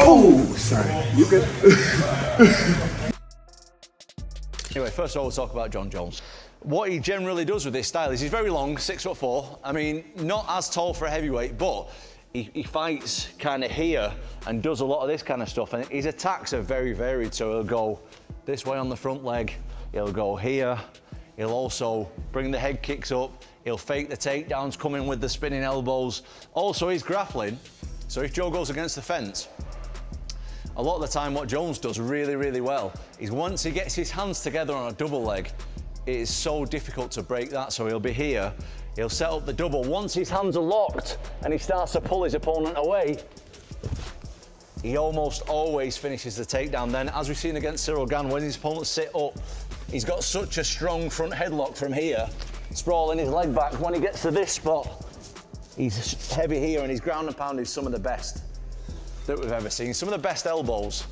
Oh, sorry. You good? Anyway, first of all, we'll talk about Jon Jones. What he generally does with this style is he's very long, 6'4". I mean, not as tall for a heavyweight, but he fights kind of here and does a lot of this kind of stuff. And his attacks are very varied. So he'll go this way on the front leg. He'll go here. He'll also bring the head kicks up. He'll fake the takedowns, come in with the spinning elbows. Also, he's grappling. So if Joe goes against the fence, a lot of the time what Jones does really, really well is once he gets his hands together on a double leg, it is so difficult to break that. So he'll be here, he'll set up the double. Once his hands are locked and he starts to pull his opponent away, he almost always finishes the takedown. Then, as we've seen against Cyril Gane, when his opponents sit up, he's got such a strong front headlock from here, sprawling his leg back. When he gets to this spot, he's heavy here, and his ground and pound is some of the best that we've ever seen. Some of the best elbows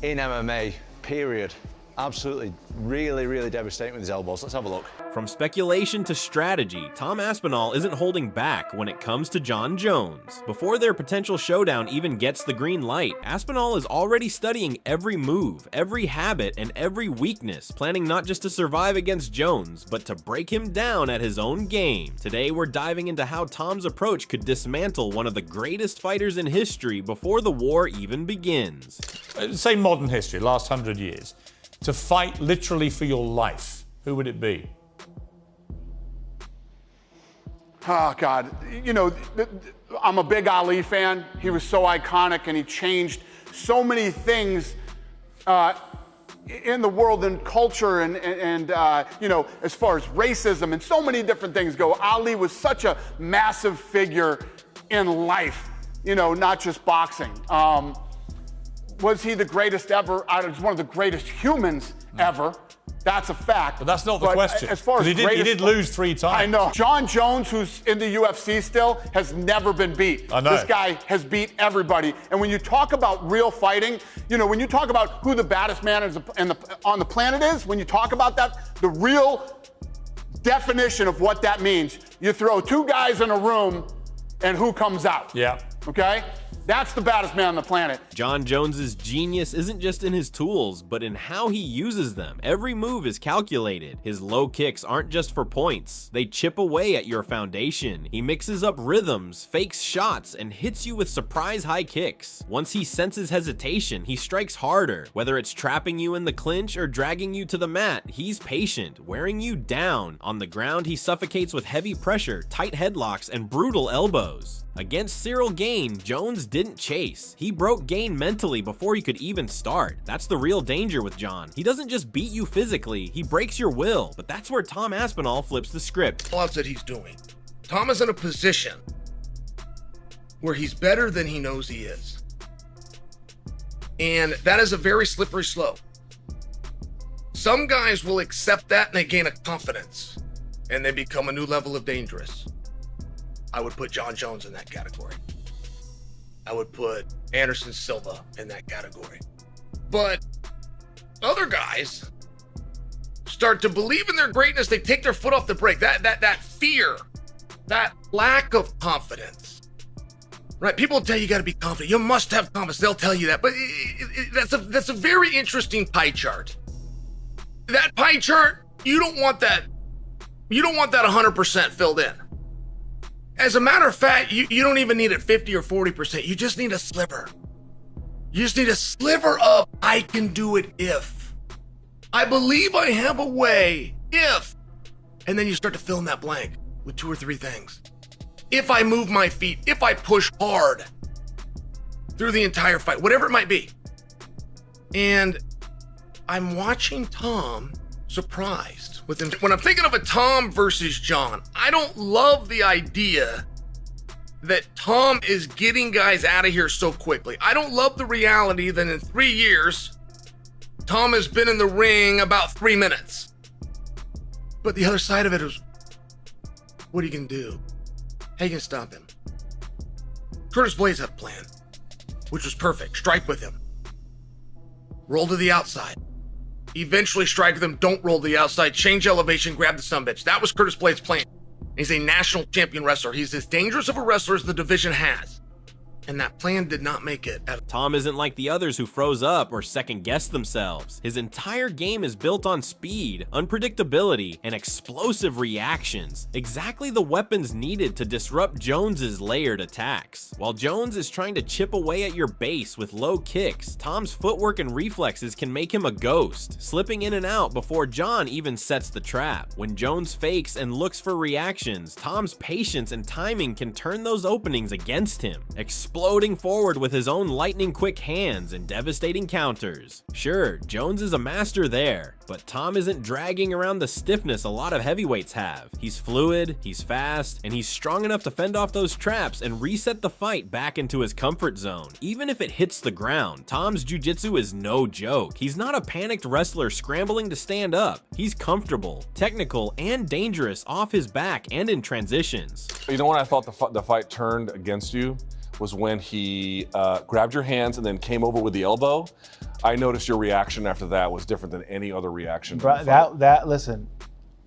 in MMA, period. Absolutely, really, really devastating with his elbows. Let's have a look. From speculation to strategy, Tom Aspinall isn't holding back when it comes to Jon Jones. Before their potential showdown even gets the green light, Aspinall is already studying every move, every habit, and every weakness, planning not just to survive against Jones, but to break him down at his own game. Today, we're diving into how Tom's approach could dismantle one of the greatest fighters in history before the war even begins. Say modern history, last 100 years. To fight literally for your life, who would it be? Oh, God. You know, I'm a big Ali fan. He was so iconic, and he changed so many things in the world and culture and you know, as far as racism and so many different things go. Ali was such a massive figure in life, you know, not just boxing. Was he the greatest ever? He's one of the greatest humans ever. That's a fact. But that's not the question. As far as he did lose 3 times. I know. Jon Jones, who's in the UFC still, has never been beat. I know. This guy has beat everybody. And when you talk about real fighting, you know, when you talk about who the baddest man on the planet is, when you talk about that, the real definition of what that means, you throw 2 guys in a room and who comes out? Yeah. Okay? That's the baddest man on the planet. Jon Jones's genius isn't just in his tools, but in how he uses them. Every move is calculated. His low kicks aren't just for points. They chip away at your foundation. He mixes up rhythms, fakes shots, and hits you with surprise high kicks. Once he senses hesitation, he strikes harder. Whether it's trapping you in the clinch or dragging you to the mat, he's patient, wearing you down. On the ground, he suffocates with heavy pressure, tight headlocks, and brutal elbows. Against Cyril Gane, Jones didn't chase. He broke Gane mentally before he could even start. That's the real danger with Jon. He doesn't just beat you physically, he breaks your will. But that's where Tom Aspinall flips the script. Loves that he's doing. Tom is in a position where he's better than he knows he is. And that is a very slippery slope. Some guys will accept that and they gain a confidence and they become a new level of dangerous. I would put Jon Jones in that category. I would put Anderson Silva in that category. But other guys start to believe in their greatness. They take their foot off the brake. That fear, that lack of confidence, right? People tell you got to be confident. You must have confidence. They'll tell you that. But that's a very interesting pie chart. That pie chart, you don't want that 100% filled in. As a matter of fact, you don't even need it 50 or 40%. You just need a sliver. You just need a sliver of, I can do it if. I believe I have a way if. And then you start to fill in that blank with 2 or 3 things. If I move my feet, if I push hard through the entire fight, whatever it might be. And I'm watching Tom surprised with him. When I'm thinking of a Tom versus Jon, I don't love the idea that Tom is getting guys out of here so quickly. I don't love the reality that in 3 years, Tom has been in the ring about 3 minutes. But the other side of it is, what are you gonna do? How you gonna stop him? Curtis Blades had a plan, which was perfect. Strike with him. roll to the outside. Eventually strike them, don't roll to the outside, change elevation, grab the sumbitch. That was Curtis Blade's plan. He's a national champion wrestler. He's as dangerous of a wrestler as the division has. And that plan did not make it. Tom isn't like the others who froze up or second-guessed themselves. His entire game is built on speed, unpredictability, and explosive reactions. Exactly the weapons needed to disrupt Jones's layered attacks. While Jones is trying to chip away at your base with low kicks, Tom's footwork and reflexes can make him a ghost, slipping in and out before John even sets the trap. When Jones fakes and looks for reactions, Tom's patience and timing can turn those openings against him, exploding forward with his own lightning-quick hands and devastating counters. Sure, Jones is a master there, but Tom isn't dragging around the stiffness a lot of heavyweights have. He's fluid, he's fast, and he's strong enough to fend off those traps and reset the fight back into his comfort zone. Even if it hits the ground, Tom's jiu-jitsu is no joke. He's not a panicked wrestler scrambling to stand up. He's comfortable, technical, and dangerous off his back and in transitions. You know when I thought the fight turned against you? Was when he grabbed your hands and then came over with the elbow. I noticed your reaction after that was different than any other reaction. Listen,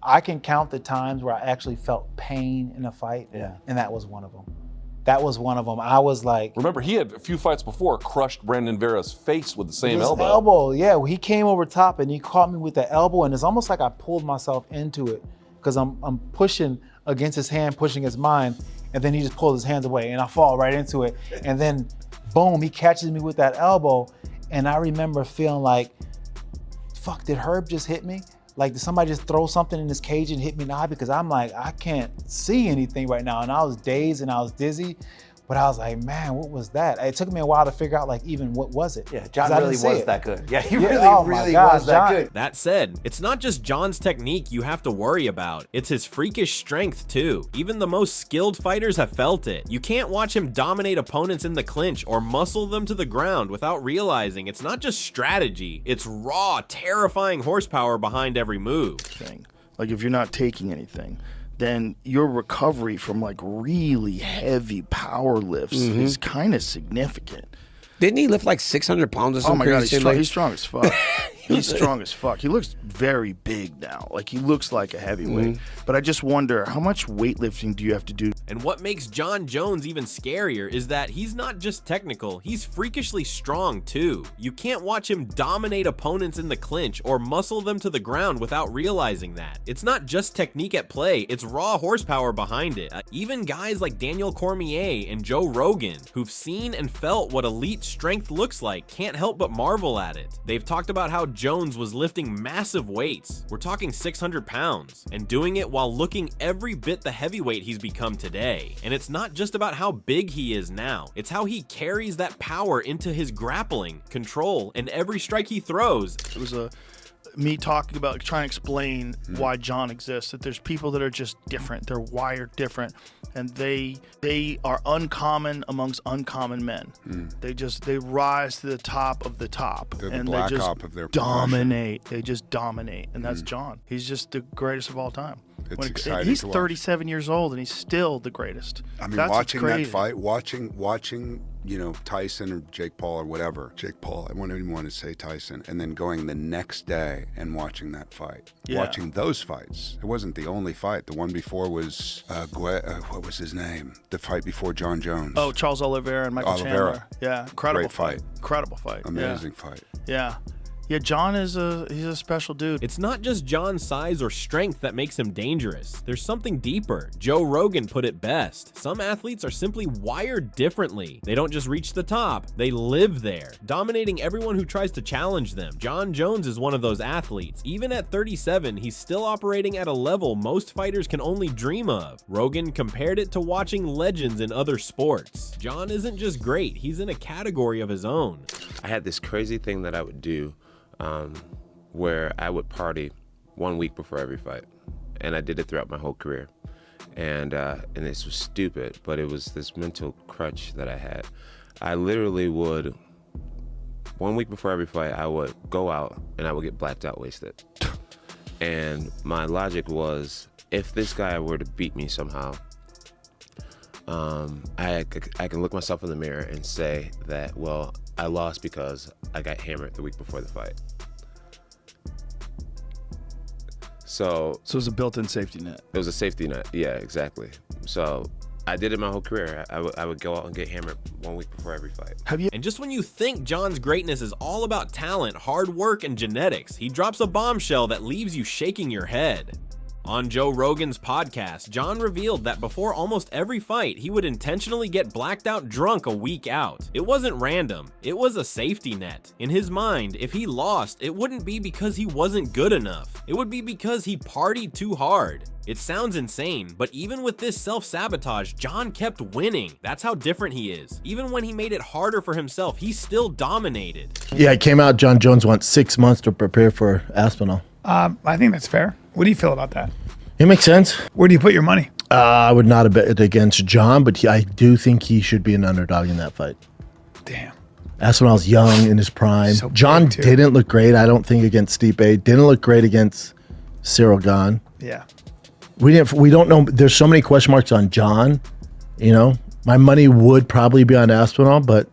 I can count the times where I actually felt pain in a fight, and that was one of them. That was one of them. I was like... Remember, he had a few fights before crushed Brandon Vera's face with the same elbow. Yeah, he came over top and he caught me with the elbow, and it's almost like I pulled myself into it because I'm pushing against his hand, pushing his mind, and then he just pulls his hands away and I fall right into it. And then boom, he catches me with that elbow. And I remember feeling like, fuck, did Herb just hit me? Like, did somebody just throw something in his cage and hit me now? Because I'm like, I can't see anything right now. And I was dazed and I was dizzy. But I was like, man, what was that? It took me a while to figure out, like, even what was it? Yeah, John really was that good. Yeah, he really God, was that good. That said, it's not just John's technique you have to worry about. It's his freakish strength, too. Even the most skilled fighters have felt it. You can't watch him dominate opponents in the clinch or muscle them to the ground without realizing it's not just strategy, it's raw, terrifying horsepower behind every move. Like, if you're not taking anything, then your recovery from like really heavy power lifts is kind of significant. Didn't he lift like 600 pounds or something? Oh my God, he's strong as fuck. He's strong as fuck. He looks very big now. Like, he looks like a heavyweight. But I just wonder, how much weightlifting do you have to do? And what makes John Jones even scarier is that he's not just technical, he's freakishly strong too. You can't watch him dominate opponents in the clinch or muscle them to the ground without realizing that. It's not just technique at play, it's raw horsepower behind it. Even guys like Daniel Cormier and Joe Rogan, who've seen and felt what elite strength looks like, can't help but marvel at it. They've talked about how Jones was lifting massive weights. We're talking 600 pounds, and doing it while looking every bit the heavyweight he's become today. And it's not just about how big he is now, it's how he carries that power into his grappling, control, and every strike he throws. It was me talking about trying to explain why John exists, that there's people that are just different, they're wired different, and they are uncommon amongst uncommon men. They rise to the top of the top. They're and the black they just op of their dominate. They just dominate, and that's John. He's just the greatest of all time. It's exciting he's to watch. 37 years old and he's still the greatest. I mean, that's watching that crazy. fight, watching, you know, Tyson or Jake Paul or whatever. Jake Paul, I wouldn't even want to say Tyson. And then going the next day and watching that fight. Yeah. Watching those fights. It wasn't the only fight. The one before was, what was his name? The fight before John Jones. Oh, Charles Oliveira and Michael Chandler. Yeah, incredible Great fight. Incredible fight. Amazing fight. Yeah. Yeah, John he's a special dude. It's not just John's size or strength that makes him dangerous. There's something deeper. Joe Rogan put it best. Some athletes are simply wired differently. They don't just reach the top, they live there, dominating everyone who tries to challenge them. John Jones is one of those athletes. Even at 37, he's still operating at a level most fighters can only dream of. Rogan compared it to watching legends in other sports. John isn't just great, he's in a category of his own. I had this crazy thing that I would do where I would party 1 week before every fight, and I did it throughout my whole career. And this was stupid, but it was this mental crutch that I had. I literally would, 1 week before every fight, I would go out and I would get blacked out wasted. And my logic was, if this guy were to beat me somehow, I can look myself in the mirror and say that, well, I lost because I got hammered the week before the fight. So it was a built-in safety net. It was a safety net. Yeah, exactly. So I did it my whole career. I would go out and get hammered 1 week before every fight. And just when you think John's greatness is all about talent, hard work, and genetics, he drops a bombshell that leaves you shaking your head. On Joe Rogan's podcast, John revealed that before almost every fight, he would intentionally get blacked out drunk a week out. It wasn't random, it was a safety net. In his mind, if he lost, it wouldn't be because he wasn't good enough. It would be because he partied too hard. It sounds insane, but even with this self-sabotage, John kept winning. That's how different he is. Even when he made it harder for himself, he still dominated. Yeah, it came out John Jones wants 6 months to prepare for Aspinall. I think that's fair. What do you feel about that? It makes sense. Where do you put your money? I would not have bet against John, but I do think he should be an underdog in that fight. Damn. Aspinall's young in his prime. So John big, too. didn't look great, I don't think, against Stipe. Didn't look great against Cyril Gane. Yeah. We don't know. There's so many question marks on John. You know, my money would probably be on Aspinall, but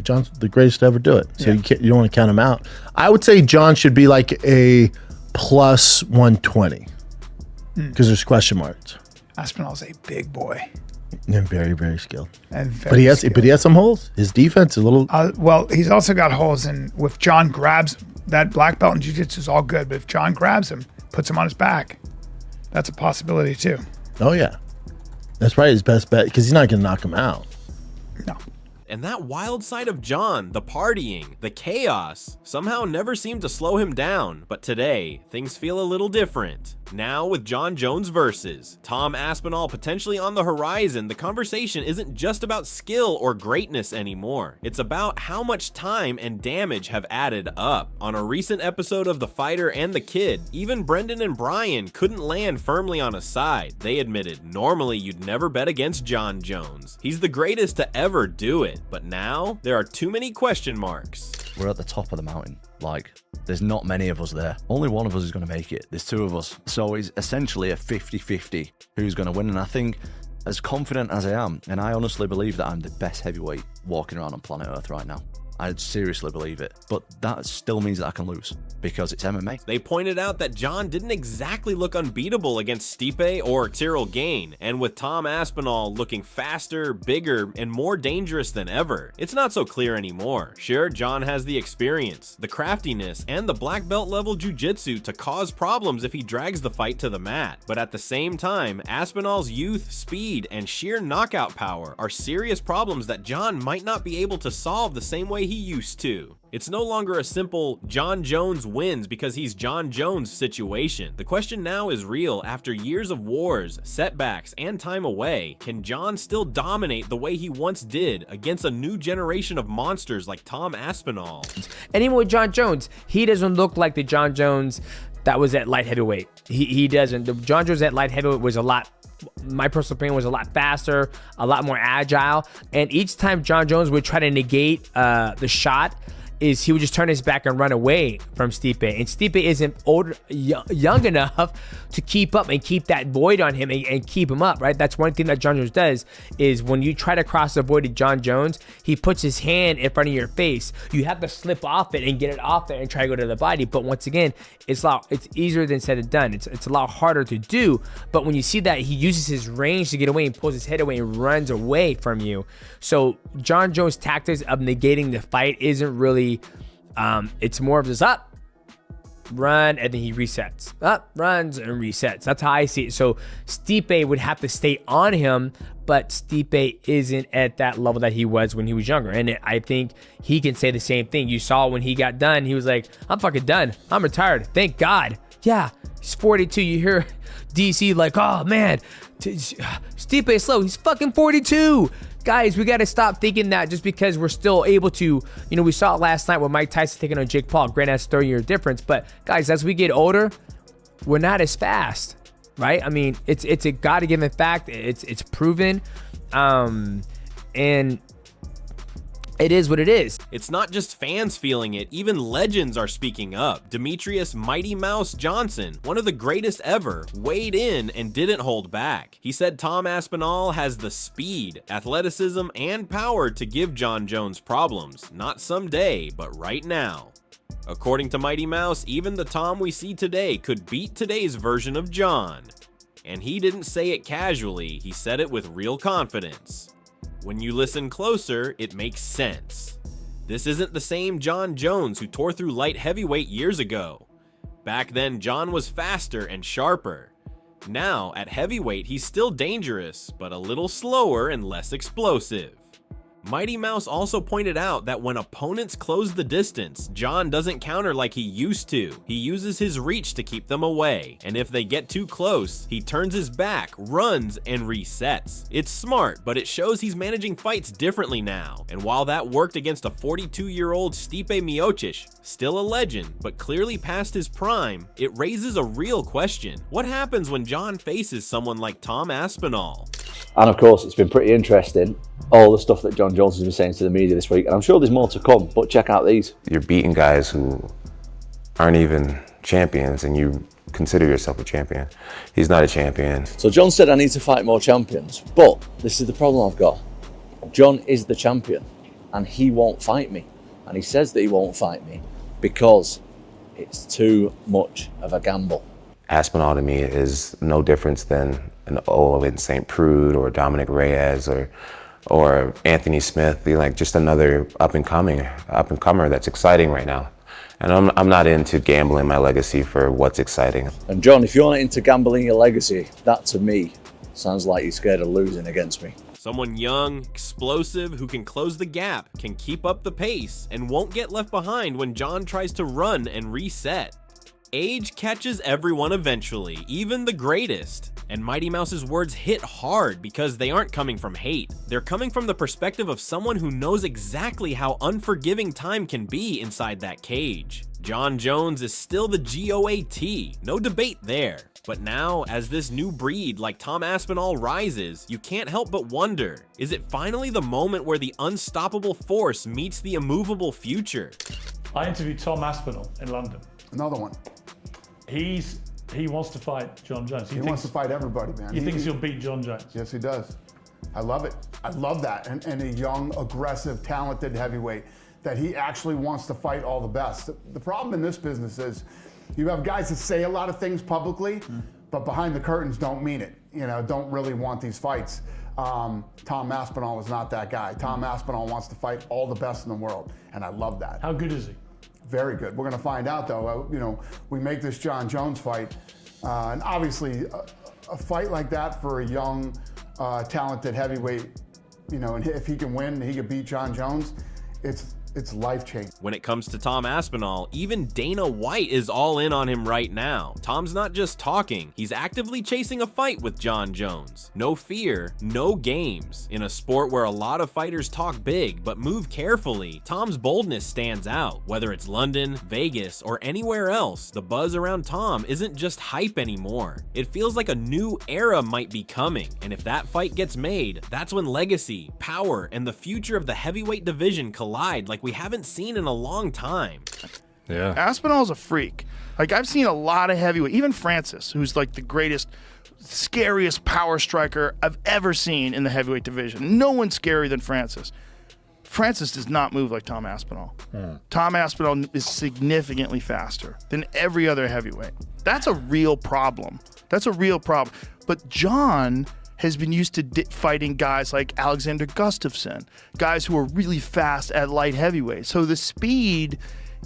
John's the greatest to ever do it. So you don't want to count him out. I would say John should be like a plus 120 because there's question marks. Aspinall's a big boy. And very, very skilled. And But he has some holes. His defense is a little. Well, he's also got holes, and if John grabs that black belt in jiu-jitsu is all good, but if John grabs him, puts him on his back, that's a possibility too. Oh yeah, that's probably his best bet because he's not going to knock him out. No. And that wild side of John, the partying, the chaos, somehow never seemed to slow him down. But today, things feel a little different. Now with John Jones versus Tom Aspinall potentially on the horizon, the conversation isn't just about skill or greatness anymore. It's about how much time and damage have added up. On a recent episode of The Fighter and The Kid, even Brendan and Brian couldn't land firmly on a side. They admitted normally you'd never bet against John Jones. He's the greatest to ever do it. But now, there are too many question marks. We're at the top of the mountain. Like, there's not many of us there. Only one of us is going to make it. There's two of us. So it's essentially a 50-50 who's going to win. And I think, as confident as I am, and I honestly believe that I'm the best heavyweight walking around on planet Earth right now. I seriously believe it. But that still means that I can lose because it's MMA. They pointed out that John didn't exactly look unbeatable against Stipe or Cyril Gane, and with Tom Aspinall looking faster, bigger, and more dangerous than ever, it's not so clear anymore. Sure, John has the experience, the craftiness, and the black belt level jiu-jitsu to cause problems if he drags the fight to the mat, but at the same time, Aspinall's youth, speed, and sheer knockout power are serious problems that John might not be able to solve the same way he used to. It's no longer a simple John Jones wins because he's John Jones situation. The question now is real. After years of wars, setbacks, and time away, can John still dominate the way he once did against a new generation of monsters like Tom Aspinall? And even with John Jones, he doesn't look like the John Jones that was at light heavyweight. He doesn't. The John Jones at light heavyweight was a lot, my personal opinion, was a lot faster, a lot more agile. And each time John Jones would try to negate the shot, is he would just turn his back and run away from Stipe. And Stipe isn't young enough to keep up and keep that void on him and keep him up, right? That's one thing that John Jones does, is when you try to cross the void to John Jones, he puts his hand in front of your face. You have to slip off it and get it off there and try to go to the body. But once again, it's easier than said and done. It's a lot harder to do. But when you see that he uses his range to get away and pulls his head away and runs away from you. So John Jones' tactics of negating the fight isn't really, it's more of just up, run, and then he resets. Up, runs, and resets. That's how I see it. So Stipe would have to stay on him, but Stipe isn't at that level that he was when he was younger. And I think he can say the same thing. You saw when he got done, he was like, I'm fucking done. I'm retired. Thank God. Yeah, he's 42. You hear DC like, oh man, Stipe is slow. He's fucking 42. Guys, we got to stop thinking that just because we're still able to, we saw it last night with Mike Tyson taking on Jake Paul. Granted, that's a 30-year difference. But guys, as we get older, we're not as fast, right? I mean, it's a God-given fact. It's proven. And it is what it is. It's not just fans feeling it, even legends are speaking up. Demetrius Mighty Mouse Johnson, one of the greatest ever, weighed in and didn't hold back. He said Tom Aspinall has the speed, athleticism, and power to give Jon Jones problems, not someday, but right now. According to Mighty Mouse, even the Tom we see today could beat today's version of Jon. And he didn't say it casually, he said it with real confidence. When you listen closer, it makes sense. This isn't the same Jon Jones who tore through light heavyweight years ago. Back then, Jon was faster and sharper. Now, at heavyweight, he's still dangerous, but a little slower and less explosive. Mighty Mouse also pointed out that when opponents close the distance, Jon doesn't counter like he used to. He uses his reach to keep them away, and if they get too close, he turns his back, runs, and resets. It's smart, but it shows he's managing fights differently now, and while that worked against a 42-year-old Stipe Miocic, still a legend, but clearly past his prime, it raises a real question. What happens when Jon faces someone like Tom Aspinall? And of course, it's been pretty interesting, all the stuff that Jon Jones has been saying to the media this week, and I'm sure there's more to come, but check out these. You're beating guys who aren't even champions, and you consider yourself a champion. He's not a champion. So Jon said I need to fight more champions, but this is the problem I've got. Jon is the champion, and he won't fight me. And he says that he won't fight me because it's too much of a gamble. Aspinall to me is no different than an Owen St. Prude or Dominic Reyes or Anthony Smith, like just another up-and-comer that's exciting right now. And I'm not into gambling my legacy for what's exciting. And Jon, if you're not into gambling your legacy, that to me sounds like you're scared of losing against me. Someone young, explosive, who can close the gap, can keep up the pace, and won't get left behind when Jon tries to run and reset. Age catches everyone eventually, even the greatest. And Mighty Mouse's words hit hard because they aren't coming from hate. They're coming from the perspective of someone who knows exactly how unforgiving time can be inside that cage. Jon Jones is still the GOAT, no debate there. But now, as this new breed like Tom Aspinall rises, you can't help but wonder, is it finally the moment where the unstoppable force meets the immovable future? I interviewed Tom Aspinall in London. Another one. He wants to fight Jon Jones. He wants to fight everybody, man. He thinks he'll beat Jon Jones. Yes, he does. I love it. I love that. And a young, aggressive, talented heavyweight that he actually wants to fight all the best. The problem in this business is you have guys that say a lot of things publicly, but behind the curtains don't mean it. You know, don't really want these fights. Tom Aspinall is not that guy. Tom Aspinall wants to fight all the best in the world, and I love that. How good is he? Very good. We're going to find out, though. You know, we make this Jon Jones fight, and obviously a fight like that for a young, talented heavyweight, you know, and if he can win, he can beat Jon Jones, it's life-changing. When it comes to Tom Aspinall, even Dana White is all in on him right now. Tom's not just talking, he's actively chasing a fight with Jon Jones. No fear, no games. In a sport where a lot of fighters talk big but move carefully, Tom's boldness stands out. Whether it's London, Vegas, or anywhere else, the buzz around Tom isn't just hype anymore. It feels like a new era might be coming, and if that fight gets made, that's when legacy, power, and the future of the heavyweight division collide like we haven't seen in a long time. Yeah. Aspinall's a freak. Like, I've seen a lot of heavyweight, even Francis, who's like the greatest, scariest power striker I've ever seen in the heavyweight division. No one's scarier than Francis. Francis does not move like Tom Aspinall. Tom Aspinall is significantly faster than every other heavyweight. That's a real problem. That's a real problem. But Jon has been used to fighting guys like Alexander Gustafsson, guys who are really fast at light heavyweight. So the speed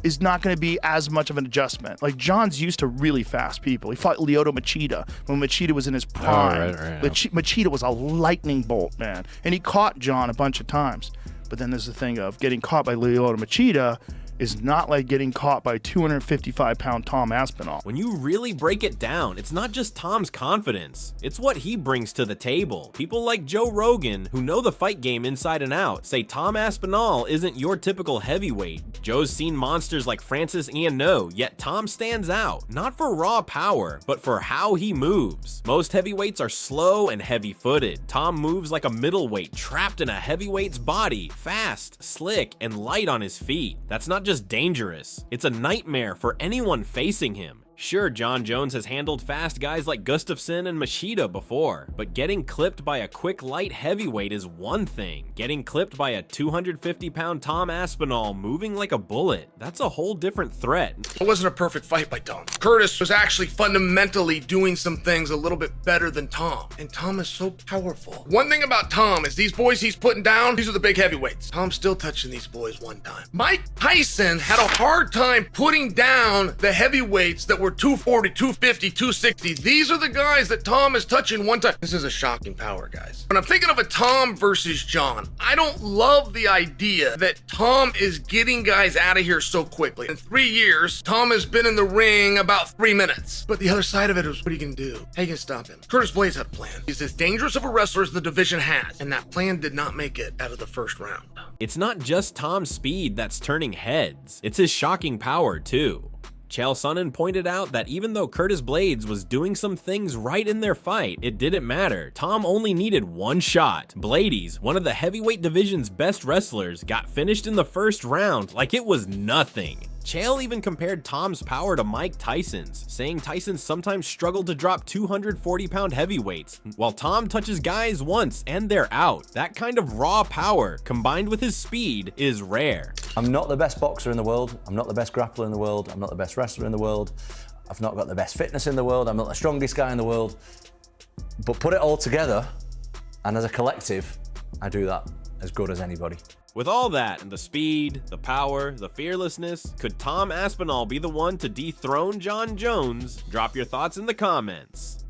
is not going to be as much of an adjustment. Like, Jon's used to really fast people. He fought Lyoto Machida when Machida was in his prime. Machida was a lightning bolt, man. And he caught Jon a bunch of times. But then there's the thing of getting caught by Lyoto Machida is not like getting caught by 255-pound Tom Aspinall. When you really break it down, it's not just Tom's confidence, it's what he brings to the table. People like Joe Rogan, who know the fight game inside and out, say Tom Aspinall isn't your typical heavyweight. Joe's seen monsters like Francis Ngannou, yet Tom stands out, not for raw power, but for how he moves. Most heavyweights are slow and heavy-footed. Tom moves like a middleweight trapped in a heavyweight's body, fast, slick, and light on his feet. That's not just dangerous, it's a nightmare for anyone facing him. Sure, Jon Jones has handled fast guys like Gustafsson and Machida before, but getting clipped by a quick light heavyweight is one thing. Getting clipped by a 250-pound Tom Aspinall moving like a bullet, that's a whole different threat. It wasn't a perfect fight by Tom. Curtis was actually fundamentally doing some things a little bit better than Tom, and Tom is so powerful. One thing about Tom is these boys he's putting down, these are the big heavyweights. Tom's still touching these boys one time. Mike Tyson had a hard time putting down the heavyweights that were 240, 250, 260. These are the guys that Tom is touching one time. This is a shocking power, guys. When I'm thinking of a Tom versus Jon, I don't love the idea that Tom is getting guys out of here so quickly. In 3 years, Tom has been in the ring about 3 minutes. But the other side of it is, what are you gonna do? How you gonna stop him? Curtis Blades had a plan. He's as dangerous of a wrestler as the division has, and that plan did not make it out of the first round. It's not just Tom's speed that's turning heads, it's his shocking power too. Chael Sonnen pointed out that even though Curtis Blades was doing some things right in their fight, it didn't matter. Tom only needed one shot. Blades, one of the heavyweight division's best wrestlers, got finished in the first round like it was nothing. Chael even compared Tom's power to Mike Tyson's, saying Tyson sometimes struggled to drop 240-pound heavyweights, while Tom touches guys once and they're out. That kind of raw power, combined with his speed, is rare. I'm not the best boxer in the world. I'm not the best grappler in the world. I'm not the best wrestler in the world. I've not got the best fitness in the world. I'm not the strongest guy in the world. But put it all together, and as a collective, I do that as good as anybody. With all that, and the speed, the power, the fearlessness, could Tom Aspinall be the one to dethrone Jon Jones? Drop your thoughts in the comments.